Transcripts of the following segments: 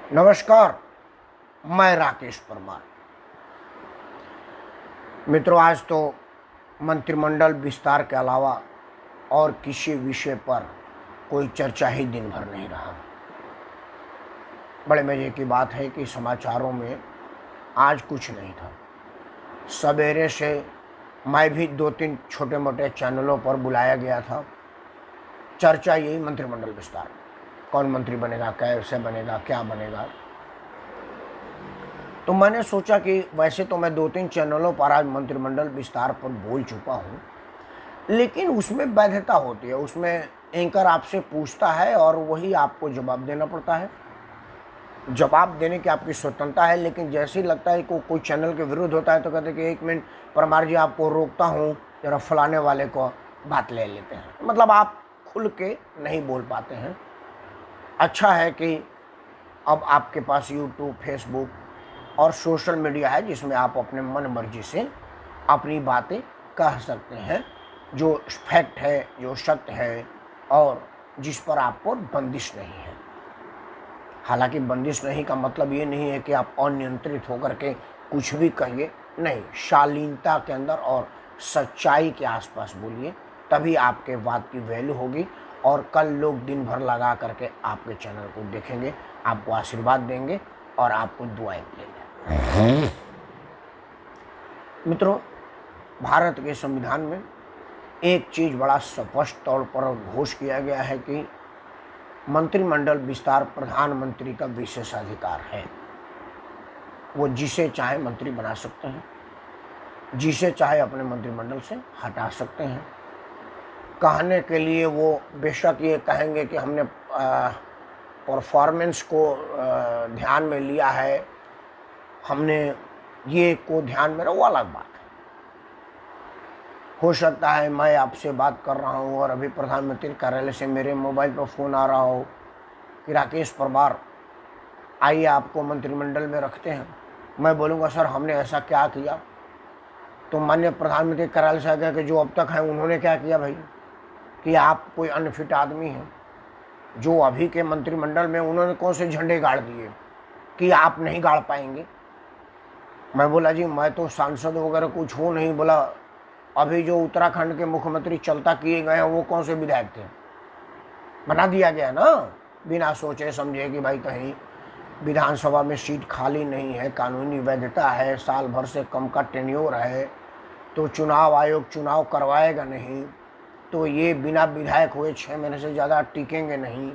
नमस्कार, मैं राकेश परमार। मित्रों, आज तो मंत्रिमंडल विस्तार के अलावा और किसी विषय पर कोई चर्चा ही दिन भर नहीं रहा। बड़े मजे की बात है कि समाचारों में आज कुछ नहीं था। सवेरे से मैं भी 2-3 छोटे मोटे चैनलों पर बुलाया गया था। चर्चा यही मंत्रिमंडल विस्तार, कौन मंत्री बनेगा, कैसे बनेगा, क्या बनेगा। तो मैंने सोचा कि वैसे तो मैं 2-3 चैनलों पर आज मंत्रिमंडल विस्तार पर बोल चुका हूँ, लेकिन उसमें वैधता होती है। उसमें एंकर आपसे पूछता है और वही आपको जवाब देना पड़ता है। जवाब देने की आपकी स्वतंत्रता है, लेकिन जैसे ही लगता है कि कोई चैनल के विरुद्ध होता है तो कहते हैं कि 1 मिनट परमार जी, आपको रोकता हूँ, जरा फलाने वाले को बात ले लेते हैं। मतलब आप खुल के नहीं बोल पाते हैं। अच्छा है कि अब आपके पास यूट्यूब, फेसबुक और सोशल मीडिया है, जिसमें आप अपने मन मर्जी से अपनी बातें कह सकते हैं, जो फैक्ट है, जो सत्य है और जिस पर आपको बंदिश नहीं है। हालांकि बंदिश नहीं का मतलब ये नहीं है कि आप अनियंत्रित होकर के कुछ भी कहिए, नहीं, शालीनता के अंदर और सच्चाई के आसपास बोलिए, तभी आपके बात की वैल्यू होगी। और कल लोग दिन भर लगा करके आपके चैनल को देखेंगे, आपको आशीर्वाद देंगे और आपको दुआएं देंगे। मित्रों, भारत के संविधान में एक चीज बड़ा स्पष्ट तौर पर घोष किया गया है कि मंत्रिमंडल विस्तार प्रधानमंत्री का विशेषाधिकार है। वो जिसे चाहे मंत्री बना सकते हैं, जिसे चाहे अपने मंत्रिमंडल से हटा सकते हैं। कहने के लिए वो बेशक ये कहेंगे कि हमने परफॉर्मेंस को ध्यान में लिया है, हमने ये को ध्यान में रखा, वो अलग बात है। हो सकता है मैं आपसे बात कर रहा हूँ और अभी प्रधानमंत्री कार्यालय से मेरे मोबाइल पर फ़ोन आ रहा हो कि राकेश परमार, आइए आपको मंत्रिमंडल में रखते हैं। मैं बोलूँगा सर हमने ऐसा क्या किया, तो माननीय प्रधानमंत्री कार्यालय से आगे कि जो अब तक हैं उन्होंने क्या किया भाई, कि आप कोई अनफिट आदमी हैं। जो अभी के मंत्रिमंडल में उन्होंने कौन से झंडे गाड़ दिए कि आप नहीं गाड़ पाएंगे। मैं बोला जी मैं तो सांसद वगैरह कुछ हूँ नहीं। बोला अभी जो उत्तराखंड के मुख्यमंत्री चलता किए गए हैं वो कौन से विधायक थे, बना दिया गया ना, बिना सोचे समझे कि भाई कहीं विधानसभा में सीट खाली नहीं है, कानूनी वैधता है, साल भर से कम का टेन्योर है, तो चुनाव आयोग चुनाव करवाएगा नहीं, तो ये बिना विधायक हुए 6 महीने से ज़्यादा टिकेंगे नहीं,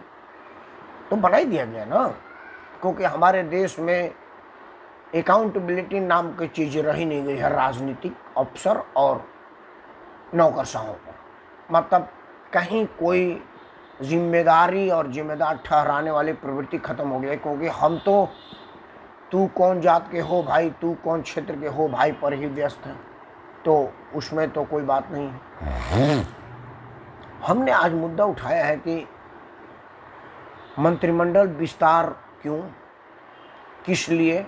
तो बना ही दिया गया ना। क्योंकि हमारे देश में अकाउंटेबिलिटी नाम की चीज़ रही नहीं गई है राजनीतिक अफसर और नौकरशाहों पर। मतलब कहीं कोई जिम्मेदारी और जिम्मेदार ठहराने वाली प्रवृत्ति खत्म हो गई है। क्योंकि हम तो तू कौन जात के हो भाई, तू कौन क्षेत्र के हो भाई पर ही व्यस्त हैं, तो उसमें तो कोई बात नहीं है। हमने आज मुद्दा उठाया है कि मंत्रिमंडल विस्तार क्यों, किस लिए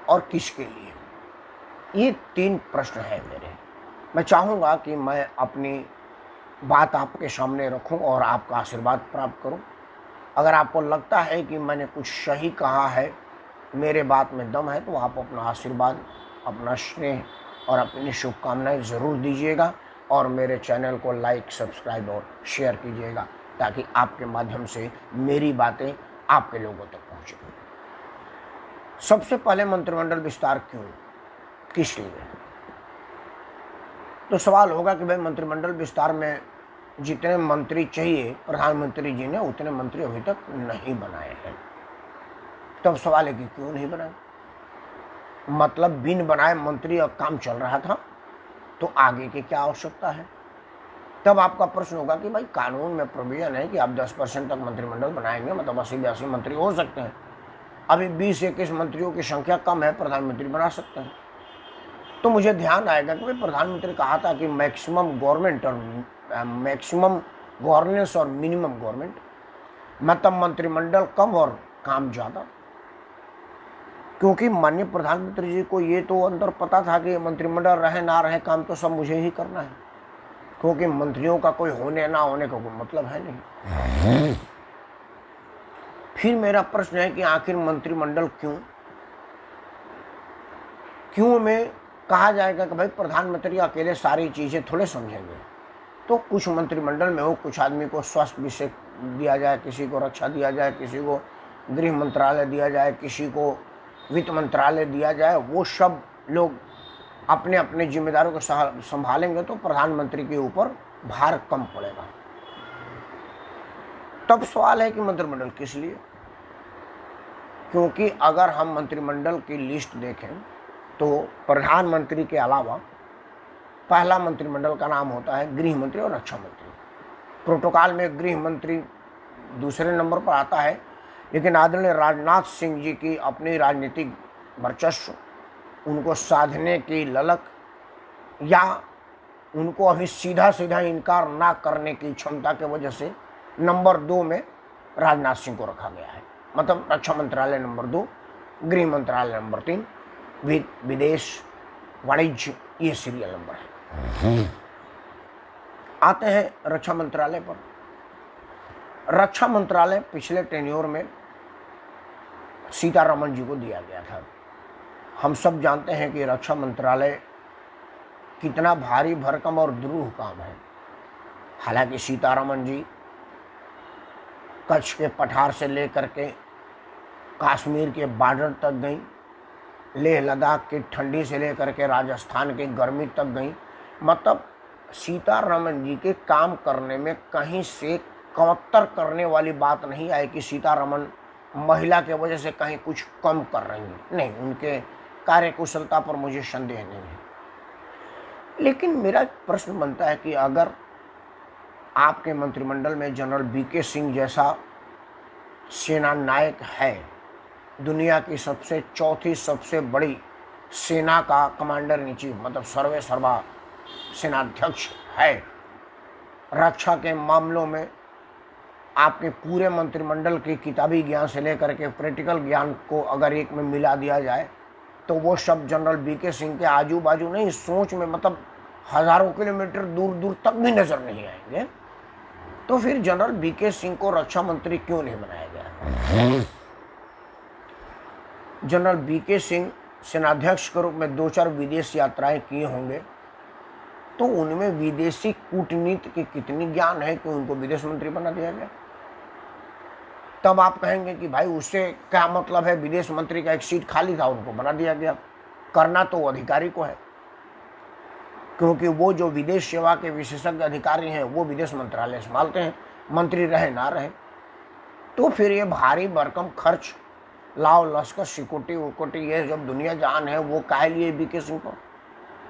और किसके लिए, ये 3 प्रश्न हैं मेरे। मैं चाहूँगा कि मैं अपनी बात आपके सामने रखूं और आपका आशीर्वाद प्राप्त करूं। अगर आपको लगता है कि मैंने कुछ सही कहा है, मेरे बात में दम है, तो आप अपना आशीर्वाद, अपना स्नेह और अपनी शुभकामनाएं ज़रूर दीजिएगा और मेरे चैनल को लाइक, सब्सक्राइब और शेयर कीजिएगा, ताकि आपके माध्यम से मेरी बातें आपके लोगों तक पहुँचे। सबसे पहले मंत्रिमंडल विस्तार क्यों, किस लिए? तो सवाल होगा कि भाई मंत्रिमंडल विस्तार में जितने मंत्री चाहिए प्रधानमंत्री जी ने, उतने मंत्री अभी तक नहीं बनाए हैं। तब सवाल है कि क्यों नहीं बनाए। मतलब बिन बनाए मंत्री अब काम चल रहा था, तो आगे की क्या आवश्यकता है। तब आपका प्रश्न होगा कि भाई कानून में प्रोविजन है कि आप 10% तक मंत्रिमंडल बनाएंगे, मतलब 80-82 मंत्री हो सकते हैं। अभी 20-21 मंत्रियों की संख्या कम है, प्रधानमंत्री बना सकते हैं। तो मुझे ध्यान आएगा कि भाई प्रधानमंत्री कहा था कि मैक्सिमम गवर्नमेंट और मैक्सिमम गवर्नेंस और मिनिमम गवर्नमेंट, मतलब मंत्रिमंडल कम और काम ज़्यादा। क्योंकि माननीय प्रधानमंत्री जी को ये तो अंदर पता था कि मंत्रिमंडल रहे ना रहे, काम तो सब मुझे ही करना है, क्योंकि मंत्रियों का कोई होने ना होने का कोई मतलब है नहीं। फिर मेरा प्रश्न है कि आखिर मंत्रिमंडल क्यों में कहा जाएगा कि भाई प्रधानमंत्री अकेले सारी चीज़ें थोड़े समझेंगे। तो कुछ मंत्रिमंडल में हो, कुछ आदमी को स्वास्थ्य विषय दिया जाए, किसी को रक्षा दिया जाए, किसी को गृह मंत्रालय दिया जाए, किसी को वित्त मंत्रालय दिया जाए। वो सब लोग अपने अपने जिम्मेदारों को संभालेंगे तो प्रधानमंत्री के ऊपर भार कम पड़ेगा। तब सवाल है कि मंत्रिमंडल किस लिए? क्योंकि अगर हम मंत्रिमंडल की लिस्ट देखें तो प्रधानमंत्री के अलावा पहला मंत्रिमंडल का नाम होता है गृह मंत्री और रक्षा मंत्री। प्रोटोकॉल में गृह मंत्री दूसरे नंबर पर आता है, लेकिन आदरणीय राजनाथ सिंह जी की अपनी राजनीतिक वर्चस्व, उनको साधने की ललक या उनको अभी सीधा सीधा इनकार ना करने की क्षमता की वजह से नंबर 2 में राजनाथ सिंह को रखा गया है। मतलब रक्षा मंत्रालय नंबर 2, गृह मंत्रालय नंबर 3, विदेश वाणिज्य ये सीरियल नंबर है। आते हैं रक्षा मंत्रालय पर। रक्षा मंत्रालय पिछले टेन्योर में सीतारमण जी को दिया गया था। हम सब जानते हैं कि रक्षा मंत्रालय कितना भारी भरकम और दुरूह काम है। हालांकि सीतारमण जी कच्छ के पठार से लेकर के कश्मीर के बॉर्डर तक गई, लेह लद्दाख की ठंडी से लेकर के राजस्थान की गर्मी तक गई। मतलब सीतारमण जी के काम करने में कहीं से कमतर करने वाली बात नहीं आई कि सीतारमण महिला के वजह से कहीं कुछ कम कर रही हैं। नहीं, उनके कार्यकुशलता पर मुझे संदेह नहीं है। लेकिन मेरा प्रश्न बनता है कि अगर आपके मंत्रिमंडल में जनरल वीके सिंह जैसा सेना नायक है, दुनिया की चौथी सबसे बड़ी सेना का कमांडर इन चीफ, मतलब सर्वे सर्वा सेनाध्यक्ष है, रक्षा के मामलों में आपके पूरे मंत्रिमंडल के किताबी ज्ञान से लेकर के प्रैक्टिकल ज्ञान को अगर एक में मिला दिया जाए तो वो सब जनरल वीके सिंह के आजू बाजू नहीं, सोच में मतलब हजारों किलोमीटर दूर दूर तक भी नजर नहीं आएंगे। तो फिर जनरल वीके सिंह को रक्षा मंत्री क्यों नहीं बनाया गया? जनरल वीके सिंह सेनाध्यक्ष के रूप में 2-4 विदेश यात्राएं किए होंगे, तो उनमें विदेशी कूटनीति की कितनी ज्ञान है कि उनको विदेश मंत्री बना दिया गया। तब आप कहेंगे कि भाई उससे क्या मतलब है, विदेश मंत्री का एक सीट खाली था, उनको बना दिया गया। करना तो अधिकारी को है, क्योंकि वो जो विदेश सेवा के विशेषज्ञ अधिकारी हैं वो विदेश मंत्रालय संभालते हैं, मंत्री रहे ना रहे। तो फिर ये भारी भरकम खर्च, लाव लश्कर सिक्योरिटी उकोटी ये जब दुनिया जान है, वो काहे लिए वीके सिंह को?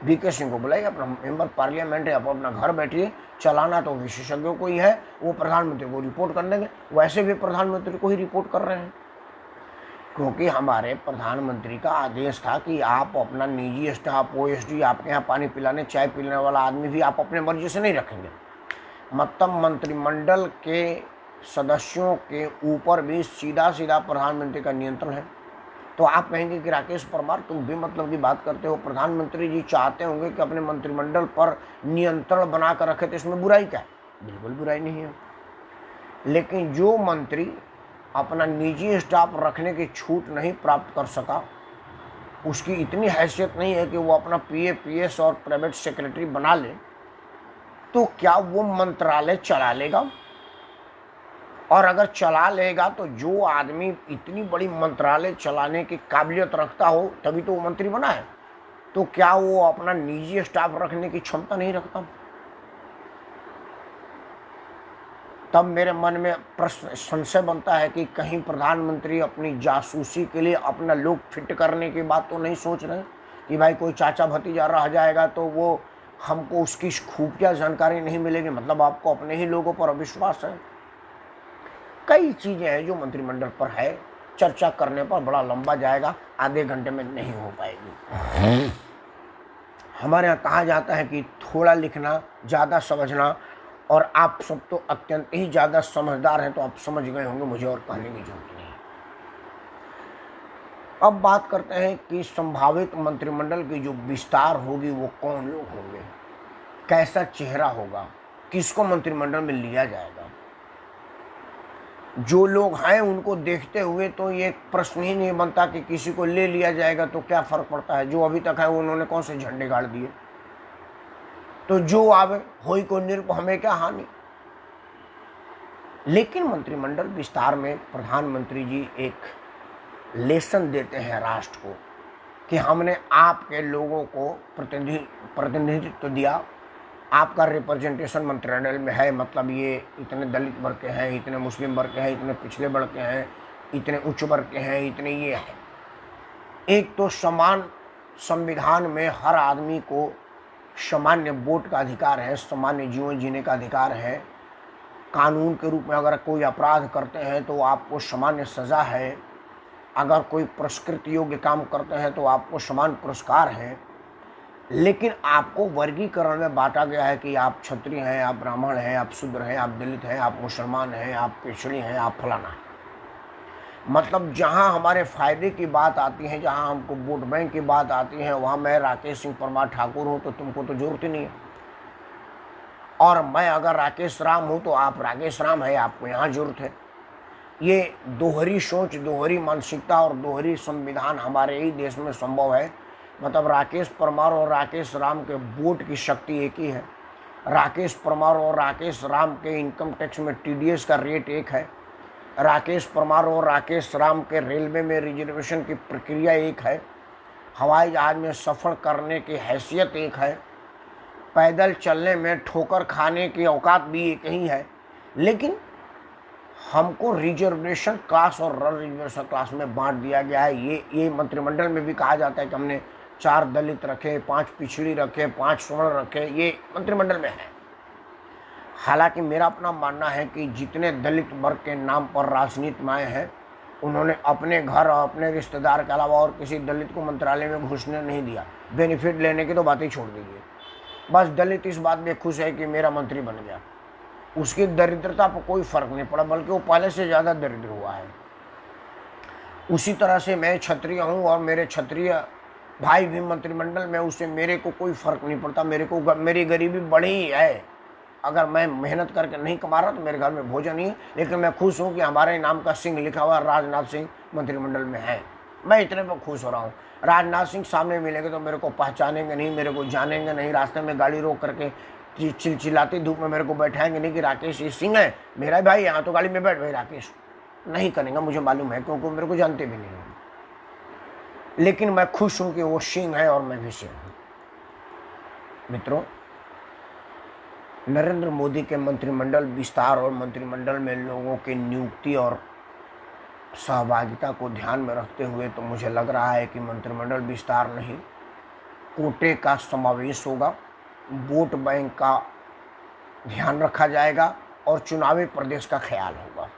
वीके सिंह को बुलाइए, अपना मेंबर पार्लियामेंट है, आप अपना घर बैठिए, चलाना तो विशेषज्ञों को ही है, वो प्रधानमंत्री को रिपोर्ट कर देंगे। वैसे भी प्रधानमंत्री को ही रिपोर्ट कर रहे हैं, क्योंकि हमारे प्रधानमंत्री का आदेश था कि आप अपना निजी स्टाफ, ओएसडी, आपके यहाँ पानी पिलाने चाय पिलाने वाला आदमी भी आप अपने मर्जी से नहीं रखेंगे। मतलब मंत्रिमंडल के सदस्यों के ऊपर भी सीधा सीधा प्रधानमंत्री का नियंत्रण है। तो आप कहेंगे कि राकेश परमार तुम भी मतलब की बात करते हो, प्रधानमंत्री जी चाहते होंगे कि अपने मंत्रिमंडल पर नियंत्रण बना कर रखे, तो इसमें बुराई क्या है? बिल्कुल बुराई नहीं है। लेकिन जो मंत्री अपना निजी स्टाफ रखने की छूट नहीं प्राप्त कर सका, उसकी इतनी हैसियत नहीं है कि वो अपना पीए, पीएस और प्राइवेट सेक्रेटरी बना ले, तो क्या वो मंत्रालय चला लेगा? और अगर चला लेगा तो जो आदमी इतनी बड़ी मंत्रालय चलाने की काबिलियत रखता हो तभी तो वो मंत्री बना है, तो क्या वो अपना निजी स्टाफ रखने की क्षमता नहीं रखता? तब मेरे मन में प्रश्न संशय बनता है कि कहीं प्रधानमंत्री अपनी जासूसी के लिए अपना लोग फिट करने की बात तो नहीं सोच रहे कि भाई कोई चाचा भतीजा रह जाएगा तो वो हमको उसकी खुफिया जानकारी नहीं मिलेगी। मतलब आपको अपने ही लोगों पर अविश्वास है। कई चीज़ें हैं जो मंत्रिमंडल पर है, चर्चा करने पर बड़ा लंबा जाएगा, आधे घंटे में नहीं हो पाएगी। हमारे यहाँ कहा जाता है कि थोड़ा लिखना ज़्यादा समझना, और आप सब तो अत्यंत ही ज़्यादा समझदार हैं, तो आप समझ गए होंगे, मुझे और कहने की जरूरत नहीं। अब बात करते हैं कि संभावित मंत्रिमंडल की जो विस्तार होगी वो कौन लोग होंगे, कैसा चेहरा होगा, किसको मंत्रिमंडल में लिया जाएगा। जो लोग हैं उनको देखते हुए तो ये प्रश्न ही नहीं बनता कि किसी को ले लिया जाएगा तो क्या फर्क पड़ता है। जो अभी तक है उन्होंने कौन से झंडे गाड़ दिए। तो जो आवे होई को निरप, हमें क्या हानि। लेकिन मंत्रिमंडल विस्तार में प्रधानमंत्री जी एक लेसन देते हैं राष्ट्र को कि हमने आपके लोगों को प्रतिनिधित्व दिया, आपका रिप्रेजेंटेशन मंत्रिमंडल में है, मतलब ये इतने दलित वर्ग के हैं, इतने मुस्लिम वर्ग के हैं, इतने पिछले वर्ग के हैं, इतने उच्च वर्ग के हैं, इतने ये हैं। एक तो समान संविधान में हर आदमी को सामान्य वोट का अधिकार है, सामान्य जीवन जीने का अधिकार है। कानून के रूप में अगर कोई अपराध करते हैं तो आपको सामान्य सज़ा है, अगर कोई पुरस्कृत योग्य काम करते हैं तो आपको समान पुरस्कार है। लेकिन आपको वर्गीकरण में बांटा गया है कि आप क्षत्रिय हैं, आप ब्राह्मण हैं, आप शूद्र हैं, आप दलित हैं, आप मुसलमान हैं, आप पिछड़ी हैं, आप फलाना हैं। मतलब जहां हमारे फायदे की बात आती है, जहां हमको वोट बैंक की बात आती है, वहां मैं राकेश सिंह परमार ठाकुर हूं तो तुमको तो जरूरत ही नहीं है। और मैं अगर राकेश राम हूं तो आप राकेश राम है, आपको यहाँ जरूरत है। ये दोहरी सोच, दोहरी मानसिकता और दोहरी संविधान हमारे ही देश में संभव है। मतलब राकेश परमार और राकेश राम के वोट की शक्ति एक ही है। राकेश परमार और राकेश राम के इनकम टैक्स में टीडीएस का रेट एक है। राकेश परमार और राकेश राम के रेलवे में रिजर्वेशन की प्रक्रिया एक है। हवाई जहाज में सफ़र करने की हैसियत एक है। पैदल चलने में ठोकर खाने की औकात भी एक ही है। लेकिन हमको रिजर्वेशन क्लास और रिजर्वेशन क्लास में बांट दिया गया है। ये मंत्रिमंडल में भी कहा जाता है कि हमने 4 दलित रखे, 5 पिछड़ी रखे, 5 स्वर्ण रखे, ये मंत्रिमंडल में है। हालांकि मेरा अपना मानना है कि जितने दलित वर्ग के नाम पर राजनीति में आए हैं, उन्होंने अपने घर और अपने रिश्तेदार के अलावा और किसी दलित को मंत्रालय में घुसने नहीं दिया। बेनिफिट लेने की तो बात ही छोड़ दीजिए। बस दलित इस बात में खुश है कि मेरा मंत्री बन गया, उसकी दरिद्रता पर कोई फर्क नहीं पड़ा, बल्कि वो पहले से ज़्यादा दरिद्र हुआ है। उसी तरह से मैं क्षत्रिय हूँ और मेरे क्षत्रिय भाई भी मंत्रिमंडल में, उससे मेरे को कोई फर्क नहीं पड़ता। मेरी गरीबी बड़ी है, अगर मैं मेहनत करके नहीं कमा रहा तो मेरे घर में भोजन नहीं है। लेकिन मैं खुश हूँ कि हमारे नाम का सिंह लिखा हुआ राजनाथ सिंह मंत्रिमंडल में है। मैं इतने पर खुश हो रहा हूँ। राजनाथ सिंह सामने मिलेंगे तो मेरे को पहचानेंगे नहीं, मेरे को जानेंगे नहीं, रास्ते में गाड़ी रोक करके चिलचिलाती धूप में मेरे को बैठाएंगे नहीं कि राकेश ये सिंह है मेरा भाई, यहाँ तो गाड़ी में बैठ भाई राकेश, नहीं करेंगे, मुझे मालूम है, क्योंकि मेरे को जानते भी नहीं है। लेकिन मैं खुश हूं कि वो सिंह है और मैं भी सिंह हूं। मित्रों, नरेंद्र मोदी के मंत्रिमंडल विस्तार और मंत्रिमंडल में लोगों की नियुक्ति और सहभागिता को ध्यान में रखते हुए तो मुझे लग रहा है कि मंत्रिमंडल विस्तार नहीं, कोटे का समावेश होगा, वोट बैंक का ध्यान रखा जाएगा और चुनावी प्रदेश का ख्याल होगा।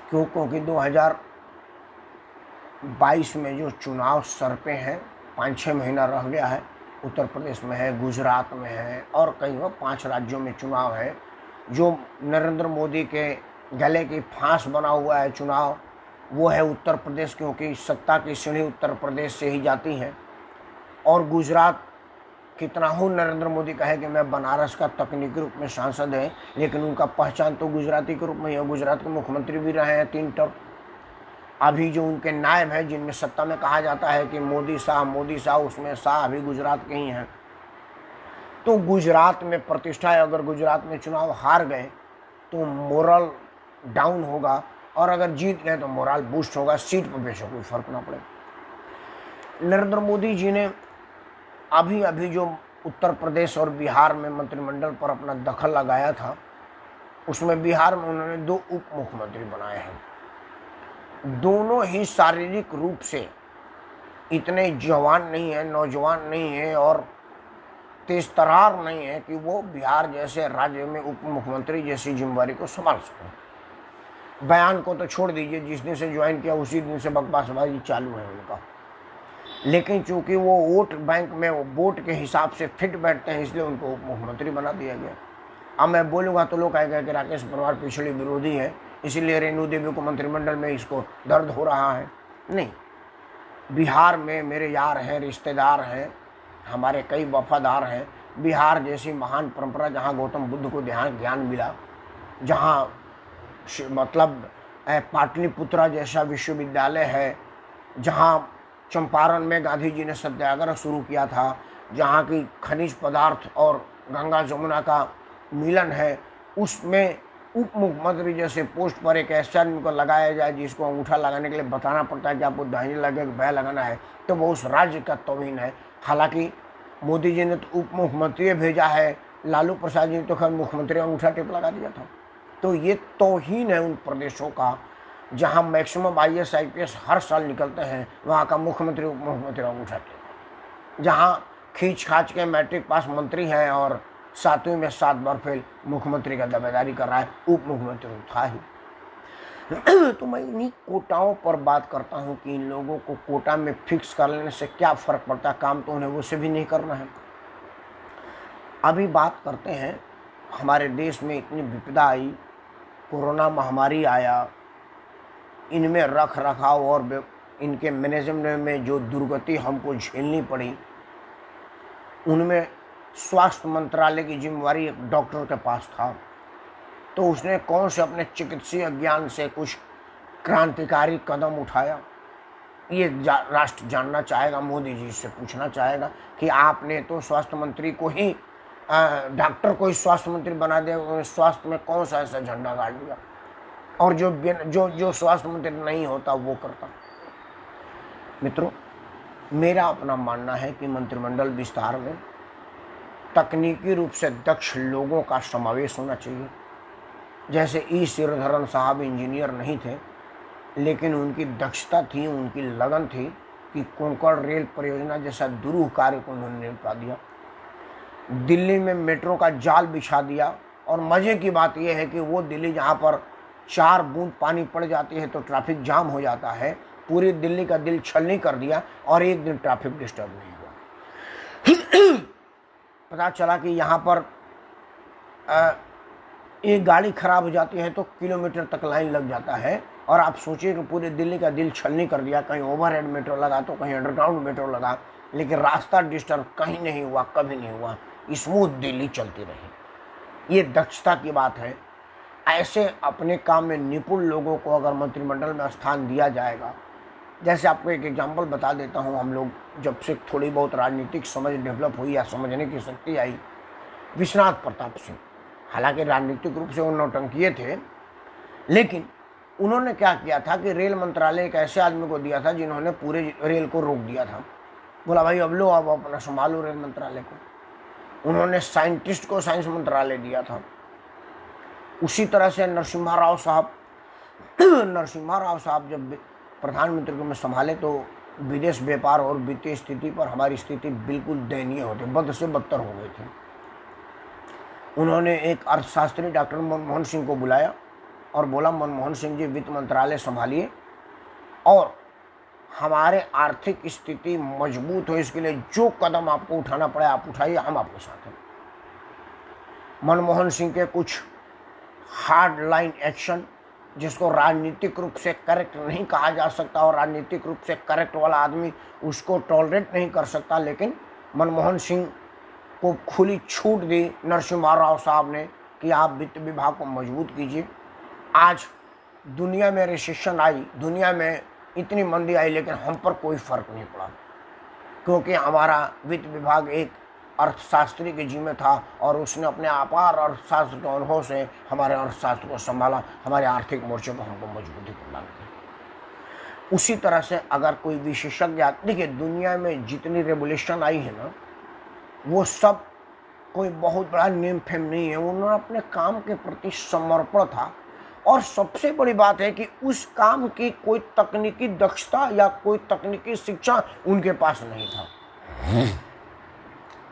क्योंकि 2022 में जो चुनाव सर पे हैं, 5-6 महीना रह गया है। उत्तर प्रदेश में है, गुजरात में है और कई 5 राज्यों में चुनाव है। जो नरेंद्र मोदी के गले की फांस बना हुआ है चुनाव, वो है उत्तर प्रदेश, क्योंकि सत्ता की सीढ़ी उत्तर प्रदेश से ही जाती है। और गुजरात, कितना हो नरेंद्र मोदी कहे कि मैं बनारस का तकनीकी रूप में सांसद है, लेकिन उनका पहचान तो गुजराती के रूप में है। गुजरात के मुख्यमंत्री भी रहे हैं 3 टर्म। अभी जो उनके नायब हैं, जिनमें सत्ता में कहा जाता है कि मोदी शाह, उसमें शाह अभी गुजरात के ही हैं। तो गुजरात में प्रतिष्ठा है। अगर गुजरात में चुनाव हार गए तो मोरल डाउन होगा, और अगर जीत गए तो मोरल बूस्ट होगा। सीट पर बेशक कोई फर्क ना पड़े। नरेंद्र मोदी जी ने अभी जो उत्तर प्रदेश और बिहार में मंत्रिमंडल पर अपना दखल लगाया था, उसमें बिहार में उन्होंने 2 उप मुख्यमंत्री बनाए हैं। दोनों ही शारीरिक रूप से इतने जवान नहीं है, नौजवान नहीं है और तेज तरार नहीं है कि वो बिहार जैसे राज्य में उप मुख्यमंत्री जैसी जिम्मेदारी को संभाल सकें। बयान को तो छोड़ दीजिए, जिस दिन से ज्वाइन किया उसी दिन से बकवासबाजी चालू है उनका। लेकिन चूंकि वो वोट बैंक में वो वोट के हिसाब से फिट बैठते हैं, इसलिए उनको उप मुख्यमंत्री बना दिया गया। अब मैं बोलूँगा तो लोग कहेंगे कि राकेश परमार पिछड़ी विरोधी है, इसीलिए रेणु देवी को मंत्रिमंडल में इसको दर्द हो रहा है। नहीं, बिहार में मेरे यार हैं, रिश्तेदार हैं, हमारे कई वफादार हैं। बिहार जैसी महान परंपरा, जहाँ गौतम बुद्ध को ज्ञान मिला, जहाँ मतलब पाटलिपुत्रा जैसा विश्वविद्यालय है, जहाँ चंपारण में गांधी जी ने सत्याग्रह शुरू किया था, जहाँ की खनिज पदार्थ और गंगा जमुना का मिलन है, उसमें उप मुख्यमंत्री जैसे पोस्ट पर एक ऐसे आदमी को लगाया जाए जिसको अंगूठा लगाने के लिए बताना पड़ता है कि आपको दाहिने लगे बाएं लगाना है, तो वो उस राज्य का तौहीन है। हालांकि मोदी जी ने तो उप मुख्यमंत्री भेजा है, लालू प्रसाद जी ने तो खैर मुख्यमंत्री अंगूठा टेप लगा दिया था। तो ये तौहीन है उन प्रदेशों का जहाँ मैक्सिमम IAS IPS हर साल निकलते हैं, वहाँ का मुख्यमंत्री उप मुख्यमंत्री अंगूठा टेप। जहाँ खींच खाच के मैट्रिक पास मंत्री हैं और 7वीं में 7 बार फेल मुख्यमंत्री का दावेदारी कर रहा है, उप मुख्यमंत्री था ही। तो मैं इन्हीं कोटाओं पर बात करता हूँ कि इन लोगों को कोटा में फिक्स कर लेने से क्या फ़र्क पड़ता है, काम तो उन्हें वो से भी नहीं करना है। अभी बात करते हैं, हमारे देश में इतनी विपदा आई, कोरोना महामारी आया, इनमें रख रखाव और इनके मैनेजमेंट में जो दुर्गति हमको झेलनी पड़ी, उनमें स्वास्थ्य मंत्रालय की जिम्मेवारी एक डॉक्टर के पास था। तो उसने कौन से अपने चिकित्सीय ज्ञान से कुछ क्रांतिकारी कदम उठाया, ये राष्ट्र जानना चाहेगा, मोदी जी से पूछना चाहेगा कि आपने तो स्वास्थ्य मंत्री को ही डॉक्टर को ही स्वास्थ्य मंत्री बना दिया, स्वास्थ्य में कौन सा ऐसा झंडा गाड़ दिया और जो स्वास्थ्य मंत्री नहीं होता वो करता। मित्रों, मेरा अपना मानना है कि मंत्रिमंडल विस्तार में तकनीकी रूप से दक्ष लोगों का समावेश होना चाहिए। जैसे ई श्रीधरन साहब इंजीनियर नहीं थे, लेकिन उनकी दक्षता थी, उनकी लगन थी कि कोंकण रेल परियोजना जैसा दुरूह कार्य को उन्होंने निपटा दिया। दिल्ली में मेट्रो का जाल बिछा दिया, और मज़े की बात यह है कि वो दिल्ली जहाँ पर 4 बूंद पानी पड़ जाती है तो ट्रैफिक जाम हो जाता है, पूरी दिल्ली का दिल छलनी कर दिया और एक दिन ट्रैफिक डिस्टर्ब नहीं हुआ। पता चला कि यहाँ पर एक गाड़ी खराब हो जाती है तो किलोमीटर तक लाइन लग जाता है, और आप सोचिए कि पूरे दिल्ली का दिल छलनी कर दिया। कहीं ओवरहेड मेट्रो लगा तो कहीं अंडरग्राउंड मेट्रो लगा, लेकिन रास्ता डिस्टर्ब कहीं नहीं हुआ, कभी नहीं हुआ, स्मूथ दिल्ली चलती रही। ये दक्षता की बात है। ऐसे अपने काम में निपुण लोगों को अगर मंत्रिमंडल में स्थान दिया जाएगा, जैसे आपको एक एग्जाम्पल बता देता हूँ, हम लोग जब से थोड़ी बहुत राजनीतिक समझ डेवलप हुई या समझने की शक्ति आई, विश्वनाथ प्रताप सिंह, हालांकि राजनीतिक रूप से वो नौटंकीय थे, लेकिन उन्होंने क्या किया था कि रेल मंत्रालय एक ऐसे आदमी को दिया था जिन्होंने पूरे रेल को रोक दिया था। बोला भाई अब लो, आप अपना संभालो रेल मंत्रालय को। उन्होंने साइंटिस्ट को साइंस मंत्रालय दिया था। उसी तरह से नरसिम्हा राव साहब जब प्रधानमंत्री को में संभाले तो विदेश व्यापार और वित्तीय स्थिति पर हमारी स्थिति बिल्कुल दयनीय होती, बद से बदतर हो गई थी। उन्होंने एक अर्थशास्त्री डॉक्टर मनमोहन सिंह को बुलाया और बोला, मनमोहन सिंह जी वित्त मंत्रालय संभालिए और हमारे आर्थिक स्थिति मजबूत हो, इसके लिए जो कदम आपको उठाना पड़े आप उठाइए, हम आपके साथ हैं। मनमोहन सिंह के कुछ हार्ड लाइन एक्शन, जिसको राजनीतिक रूप से करेक्ट नहीं कहा जा सकता और राजनीतिक रूप से करेक्ट वाला आदमी उसको टॉलरेट नहीं कर सकता, लेकिन मनमोहन सिंह को खुली छूट दी नरसिम्हा राव साहब ने कि आप वित्त विभाग को मजबूत कीजिए। आज दुनिया में रिसेशन आई, दुनिया में इतनी मंदी आई, लेकिन हम पर कोई फर्क नहीं पड़ा, क्योंकि हमारा वित्त विभाग एक अर्थशास्त्री के जिम्मे था और उसने अपने अपार अर्थशास्त्र के अनुभव से हमारे अर्थशास्त्र को संभाला, हमारे आर्थिक मोर्चे को हमको मजबूती प्रदान की। उसी तरह से अगर कोई विशेषज्ञ, देखिए दुनिया में जितनी रेवोल्यूशन आई है ना, वो सब कोई बहुत बड़ा नेम फेम नहीं है, उन्होंने अपने काम के प्रति समर्पण था। और सबसे बड़ी बात है कि उस काम की कोई तकनीकी दक्षता या कोई तकनीकी शिक्षा उनके पास नहीं था।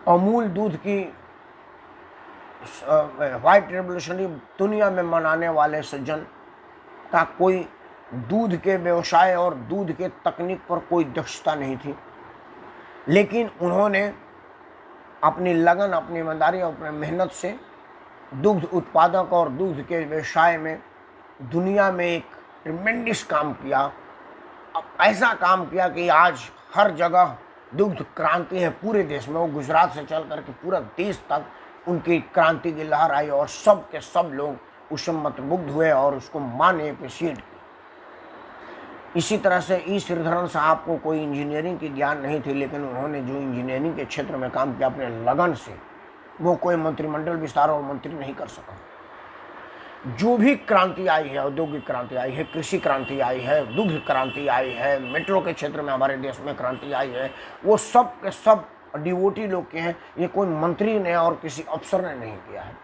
अमूल दूध की व्हाइट रेवोल्यूशन दुनिया में मनाने वाले सज्जन का कोई दूध के व्यवसाय और दूध के तकनीक पर कोई दक्षता नहीं थी, लेकिन उन्होंने अपनी लगन, अपनी ईमानदारी और अपनी मेहनत से दुग्ध उत्पादक और दूध के व्यवसाय में दुनिया में एक ट्रिमेंडस काम किया। अब ऐसा काम किया कि आज हर जगह दुग्ध क्रांति है पूरे देश में। वो गुजरात से चल करके पूरा देश तक उनकी क्रांति की लहर आई और सब के सब लोग उससे मंत्रमुग्ध हुए और उसको माँ ने अप्रिशिएट किया। इसी तरह से ई श्रीधरन साहब को कोई इंजीनियरिंग की ज्ञान नहीं थी, लेकिन उन्होंने जो इंजीनियरिंग के क्षेत्र में काम किया अपने लगन से, वो कोई मंत्रिमंडल विस्तार और मंत्री नहीं कर सका। जो भी क्रांति आई है, औद्योगिक क्रांति आई है, कृषि क्रांति आई है, दुग्ध क्रांति आई है, मेट्रो के क्षेत्र में हमारे देश में क्रांति आई है, वो सब के सब डिवोटी लोग के हैं। ये कोई मंत्री ने और किसी अफसर ने नहीं किया है।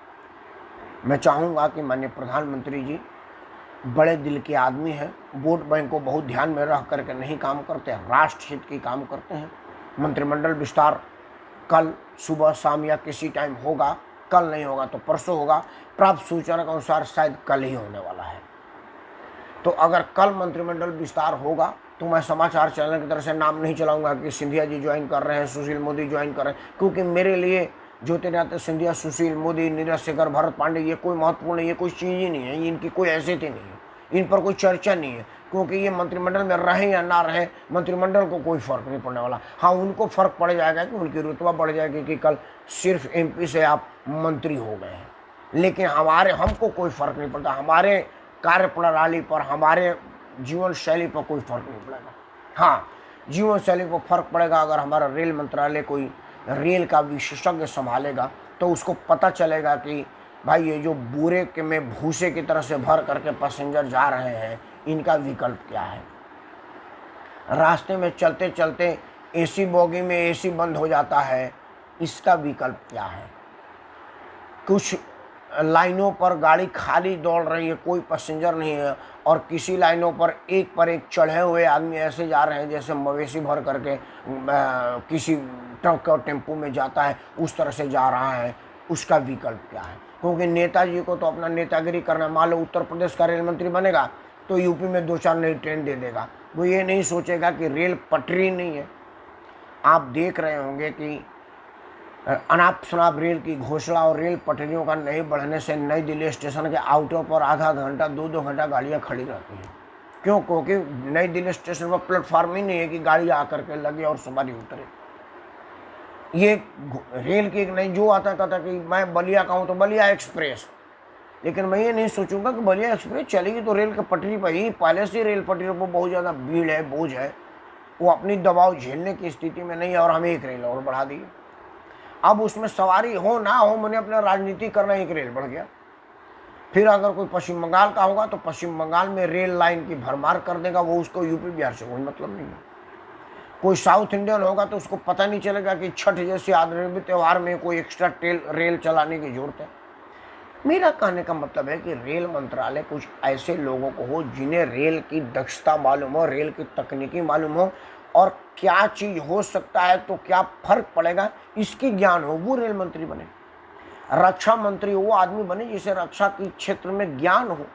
मैं चाहूँगा कि माननीय प्रधानमंत्री जी बड़े दिल के आदमी हैं, वोट बैंक को बहुत ध्यान में रख करके नहीं काम करते, राष्ट्र हित की काम करते हैं। मंत्रिमंडल विस्तार कल सुबह शाम या किसी टाइम होगा, कल नहीं होगा तो परसों होगा। प्राप्त सूचना के अनुसार शायद कल ही होने वाला है। तो अगर कल मंत्रिमंडल विस्तार होगा तो मैं समाचार चैनल की तरफ से नाम नहीं चलाऊंगा कि सिंधिया जी ज्वाइन कर रहे हैं, सुशील मोदी ज्वाइन कर रहे हैं, क्योंकि मेरे लिए ज्योतिरादित्य सिंधिया, सुशील मोदी, नीरज शेखर, भरत पांडे ये कोई महत्वपूर्ण, ये कोई चीज़ ही नहीं है, इनकी कोई हैसियत ही नहीं है, इन पर कोई चर्चा नहीं है, क्योंकि ये मंत्रिमंडल में रहे या ना रहे मंत्रिमंडल को कोई फर्क नहीं पड़ने वाला। हाँ, उनको फर्क पड़ जाएगा कि उनकी रुतबा बढ़ जाएगी कि कल सिर्फ एमपी से आप मंत्री हो गए हैं, लेकिन हमको कोई फर्क नहीं पड़ता। हमारे कार्य प्रणाली पर, हमारे जीवन शैली पर कोई फर्क नहीं पड़ेगा। हाँ, जीवन शैली पर फर्क पड़ेगा अगर हमारा रेल मंत्रालय कोई रेल का विशेषज्ञ संभालेगा, तो उसको पता चलेगा कि भाई ये जो बूरे के में भूसे की तरह से भर करके पैसेंजर जा रहे हैं, इनका विकल्प क्या है। रास्ते में चलते चलते एसी बोगी में एसी बंद हो जाता है, इसका विकल्प क्या है। कुछ लाइनों पर गाड़ी खाली दौड़ रही है, कोई पैसेंजर नहीं है, और किसी लाइनों पर एक चढ़े हुए आदमी ऐसे जा रहे हैं जैसे मवेशी भर करके किसी ट्रक और टेम्पो में जाता है, उस तरह से जा रहा है। उसका विकल्प क्या है। क्योंकि नेताजी को तो अपना नेतागिरी करना, मान लो उत्तर प्रदेश का रेल मंत्री बनेगा तो यूपी में 2-4 नई ट्रेन दे देगा। वो ये नहीं सोचेगा कि रेल पटरी नहीं है। आप देख रहे होंगे कि अनाप शनाप रेल की घोषणा और रेल पटरियों का नहीं बढ़ने से नई दिल्ली स्टेशन के आउटों पर आधा घंटा 2-2 घंटा गाड़ियाँ खड़ी रहती हैं। क्यों? क्योंकि नई दिल्ली स्टेशन पर प्लेटफार्म ही नहीं है कि गाड़ी आकर के लगे और सवारी उतरे। ये रेल की एक नई जो आता कहता कि मैं बलिया का हूँ तो बलिया एक्सप्रेस, लेकिन मैं ये नहीं सोचूंगा कि बलिया एक्सप्रेस चलेगी तो रेल की पटरी पर ही। पहले से रेल पटरी पर बहुत ज़्यादा भीड़ है, बोझ है, वो अपनी दबाव झेलने की स्थिति में नहीं है, और हमें एक रेल और बढ़ा दी। अब उसमें सवारी हो ना हो, मैंने अपना राजनीति करना, एक रेल बढ़ गया। फिर अगर कोई पश्चिम बंगाल का होगा तो पश्चिम बंगाल में रेल लाइन की भरमार कर देगा, वो उसको यूपी बिहार से कोई मतलब नहीं है। कोई साउथ इंडियन होगा तो उसको पता नहीं चलेगा कि छठ जैसे आदरणीय त्यौहार में कोई एक्स्ट्रा रेल चलाने की जरूरत है। मेरा कहने का मतलब है कि रेल मंत्रालय कुछ ऐसे लोगों को हो जिन्हें रेल की दक्षता मालूम हो, रेल की तकनीकी मालूम हो, और क्या चीज़ हो सकता है तो क्या फर्क पड़ेगा इसकी ज्ञान हो, वो रेल मंत्री बने। रक्षा मंत्री वो आदमी बने जिसे रक्षा के क्षेत्र में ज्ञान हो।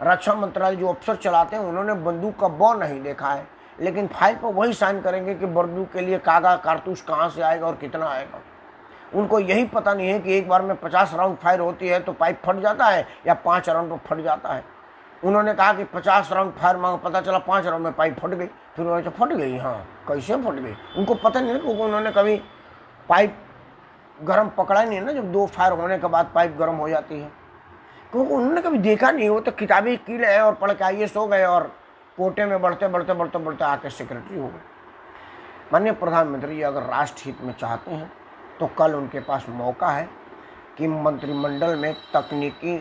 रक्षा मंत्रालय जो अफसर चलाते हैं उन्होंने बंदूक का बॉ नहीं देखा है, लेकिन फाइल पर वही साइन करेंगे कि बंदूक के लिए कागा कारतूस कहाँ से आएगा और कितना आएगा। उनको यही पता नहीं है कि एक बार में 50 राउंड फायर होती है तो पाइप फट जाता है या 5 राउंड में फट जाता है। उन्होंने कहा कि 50 राउंड फायर मांगा, पता चला 5 राउंड में पाइप फट गई। फिर उन्होंने कहा फट गई, हाँ कैसे फट गई, उनको पता नहीं है, क्योंकि उन्होंने कभी पाइप गर्म पकड़ा नहीं है ना, जब 2 फायर होने के बाद पाइप गर्म हो जाती है, क्योंकि उन्होंने कभी देखा नहीं। वो तो किताबी कीड़े है और पढ़ के IAS हो गए और कोटे में बढ़ते बढ़ते बढ़ते बढ़ते आके सेक्रेटरी हो गए। माननीय प्रधानमंत्री जी अगर राष्ट्र हित में चाहते हैं तो कल उनके पास मौका है कि मंत्रिमंडल में तकनीकी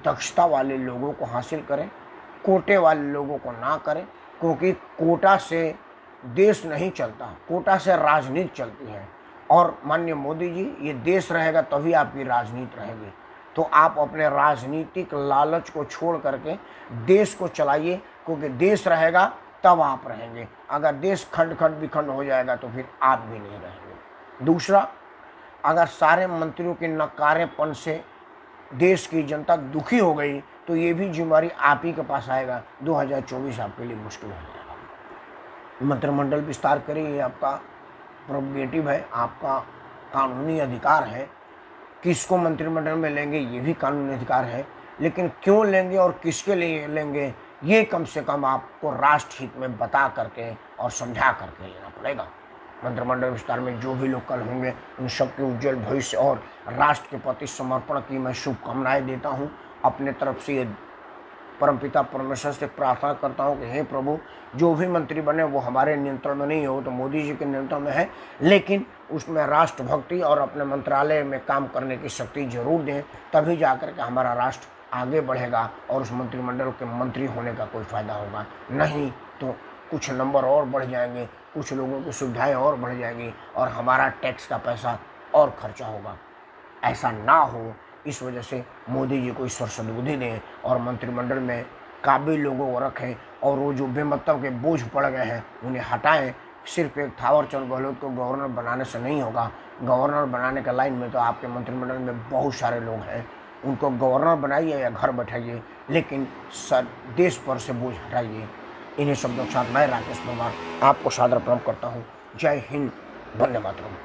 दक्षता वाले लोगों को हासिल करें, कोटे वाले लोगों को ना करें, क्योंकि कोटा से देश नहीं चलता, कोटा से राजनीति चलती है। और माननीय मोदी जी, ये देश रहेगा तभी आपकी राजनीति रहेगी। तो आप अपने राजनीतिक लालच को छोड़ करके देश को चलाइए, क्योंकि देश रहेगा तब आप रहेंगे। अगर देश खंड खंड विखंड हो जाएगा तो फिर आप भी नहीं रहेंगे। दूसरा, अगर सारे मंत्रियों के नकारेपन से देश की जनता दुखी हो गई तो ये भी जिम्मेदारी आप ही के पास आएगा। 2024 आपके लिए मुश्किल हो जाएगा। मंत्रिमंडल विस्तार करिए, ये आपका प्रोरोगेटिव है, आपका कानूनी अधिकार है। किसको मंत्रिमंडल में लेंगे ये भी कानूनी अधिकार है, लेकिन क्यों लेंगे और किसके लिए लेंगे ये कम से कम आपको राष्ट्र हित में बता करके और समझा करके लेना पड़ेगा। मंत्रिमंडल विस्तार में जो भी लोग कल होंगे उन सबके उज्जवल भविष्य और राष्ट्र के प्रति समर्पण की मैं शुभकामनाएं देता हूं। अपने तरफ से परमपिता परमेश्वर से प्रार्थना करता हूँ कि हे प्रभु, जो भी मंत्री बने वो हमारे नियंत्रण में नहीं हो तो मोदी जी के नियंत्रण में है, लेकिन उसमें राष्ट्रभक्ति और अपने मंत्रालय में काम करने की शक्ति जरूर दें, तभी जाकर के हमारा राष्ट्र आगे बढ़ेगा और उस मंत्रिमंडल के मंत्री होने का कोई फायदा होगा। नहीं तो कुछ नंबर और बढ़ जाएंगे, कुछ लोगों की सुविधाएं और बढ़ जाएंगी और हमारा टैक्स का पैसा और खर्चा होगा। ऐसा ना हो, इस वजह से मोदी जी को ईश्वर सद्बुद्धि दें और मंत्रिमंडल में काबिल लोगों को रखें और वो जो बेमतलब के बोझ पड़ गए हैं उन्हें हटाएं। सिर्फ एक थावरचंद गहलोत को गवर्नर बनाने से नहीं होगा। गवर्नर बनाने का लाइन में तो आपके मंत्रिमंडल में बहुत सारे लोग हैं, उनको गवर्नर बनाइए या घर बैठाइए, लेकिन देश पर से बोझ हटाइए। इन्हीं शब्दों के साथ मैं राकेश परमार आपको सादर प्रणाम करता हूँ। जय हिंद, वंदे मातरम।